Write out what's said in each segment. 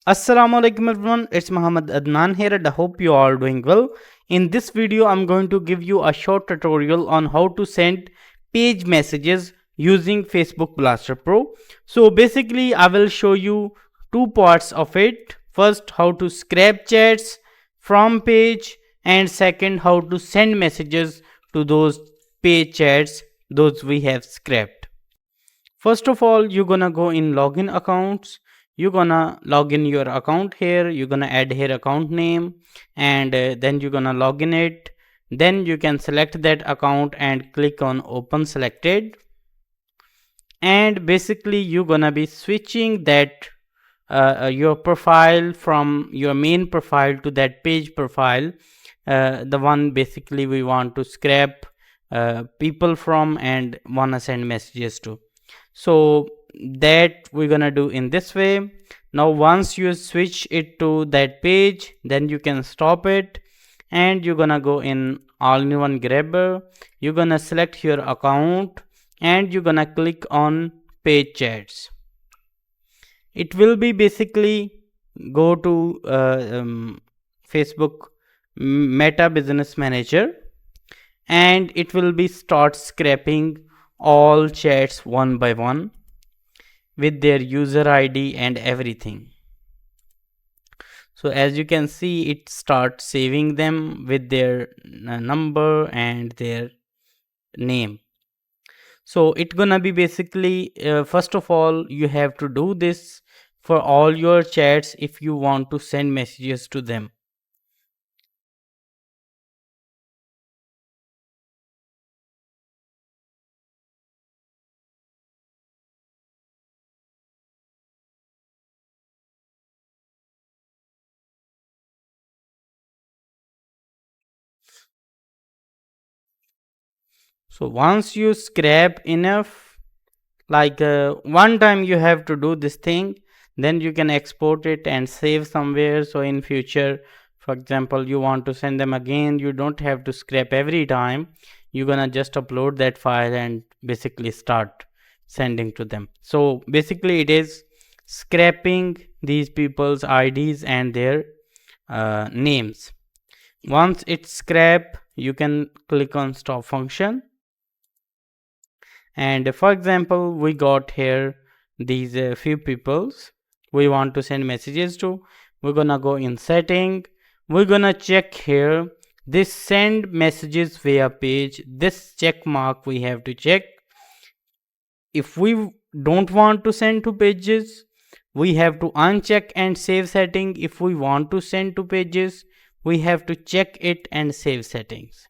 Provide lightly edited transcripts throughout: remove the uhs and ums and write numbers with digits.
Assalamu alaikum everyone, it's Muhammad Adnan here and I hope you are doing well. In this video, I'm going to give you a short tutorial on how to send page messages using Facebook Blaster Pro. So basically, I will show you two parts of it. First, how to scrap chats from page, and second, how to send messages to those page chats those we have scrapped. First of all, you're gonna go in login accounts. You're gonna log in your account here. You're gonna add here account name, and then you're gonna log in it. Then you can select that account and click on open selected. And basically, you're gonna be switching that your profile from your main profile to that page profile, the one basically we want to scrap people from and wanna send messages to. So that we're gonna do in this way. Now once you switch it to that page, then you can stop it and you're gonna go in all-in-one grabber. You're gonna select your account and you're gonna click on page chats. It will be basically go to Facebook Meta Business Manager, and it will be start scraping all chats one by one with their user ID and everything. So as you can see, it starts saving them with their number and their name. So it's gonna be basically first of all you have to do this for all your chats if you want to send messages to them. So once you scrap enough, like one time you have to do this thing, then you can export it and save somewhere. So in future, for example, you want to send them again, you don't have to scrap every time. You're gonna just upload that file and basically start sending to them. So basically it is scrapping these people's IDs and their names. Once it's scrap, you can click on stop function. And for example, we got here these few peoples we want to send messages to. We're gonna go in setting. We're gonna check here this send messages via page. This check mark we have to check. If we don't want to send to pages, we have to uncheck and save setting. If we want to send to pages, we have to check it and save settings.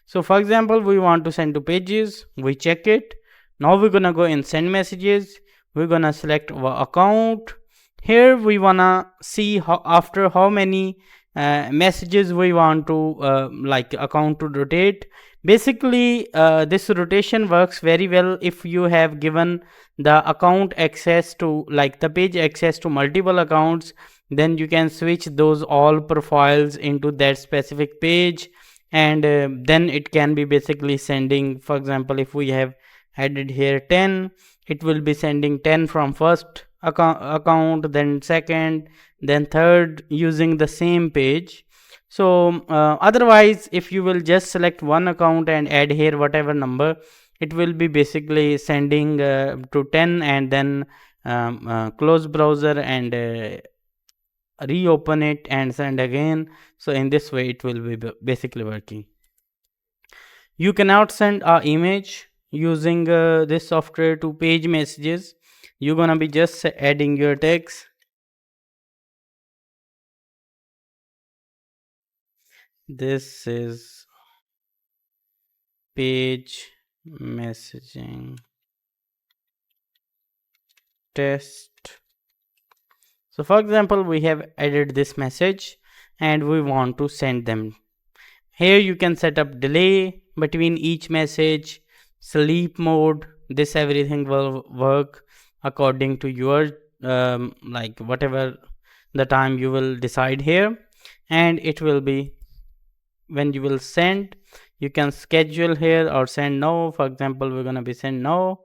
So for example, we want to send to pages, we check it. Now we're gonna go in send messages. We're gonna select our account. Here we wanna see how after how many messages we want to like account to rotate. Basically this rotation works very well if you have given the account access to, like the page access to multiple accounts. Then you can switch those all profiles into that specific page, and then it can be basically sending. For example, if we have added here 10, it will be sending 10 from first account, then second, then third, using the same page. So otherwise, if you will just select one account and add here whatever number, it will be basically sending to 10, and then close browser and reopen it and send again. So in this way it will be basically working. You cannot send a image using this software to page messages. You're gonna be just adding your text. This is page messaging test. So for example, we have added this message and we want to send them. Here you can set up delay between each message, sleep mode. This everything will work according to your like whatever the time you will decide here. And it will be when you will send, you can schedule here or send now. For example, we're gonna be send now.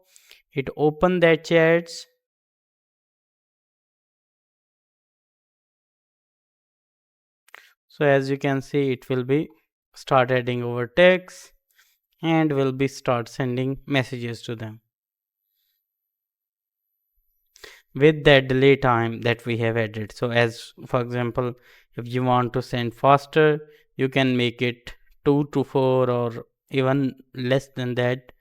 It open that chats. So as you can see, it will be start adding over text and will be start sending messages to them with that delay time that we have added. So as for example, if you want to send faster, you can make it 2 to 4 or even less than that.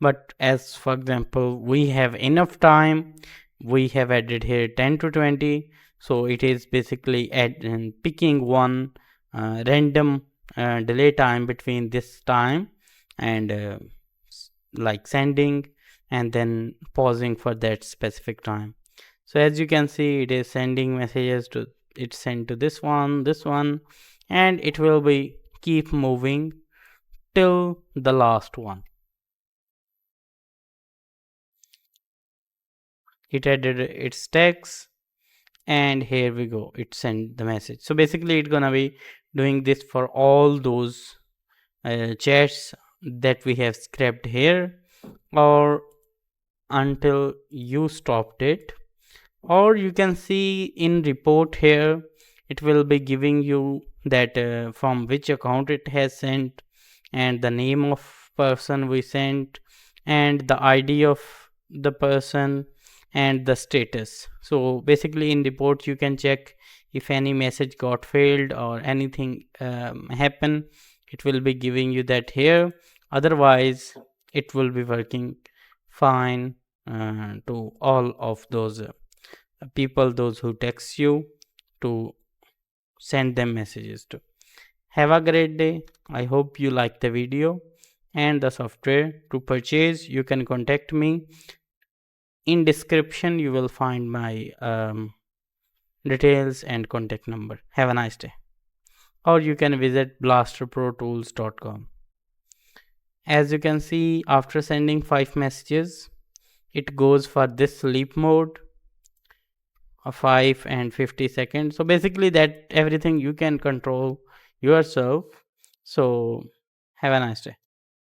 But as for example, we have enough time, we have added here 10 to 20. So it is basically picking one random delay time between this time and like sending, and then pausing for that specific time. So as you can see, it is sending messages to, it's sent to this one, and it will be keep moving till the last one. It added its text, and here we go, it sent the message. So basically it's gonna be doing this for all those chats that we have scrapped here, or until you stopped it. Or you can see in report here, it will be giving you that from which account it has sent, and the name of person we sent, and the ID of the person, and the status. So basically in report you can check if any message got failed or anything happen, it will be giving you that here. Otherwise it will be working fine to all of those people, those who text you to send them messages to. Have a great day. I hope you like the video and the software. To purchase, you can contact me. In description you will find my details and contact number. Have a nice day. Or you can visit blasterprotools.com. As you can see, after sending 5 messages, it goes for this sleep mode, 5 and 50 seconds. So basically that everything you can control yourself. So have a nice day.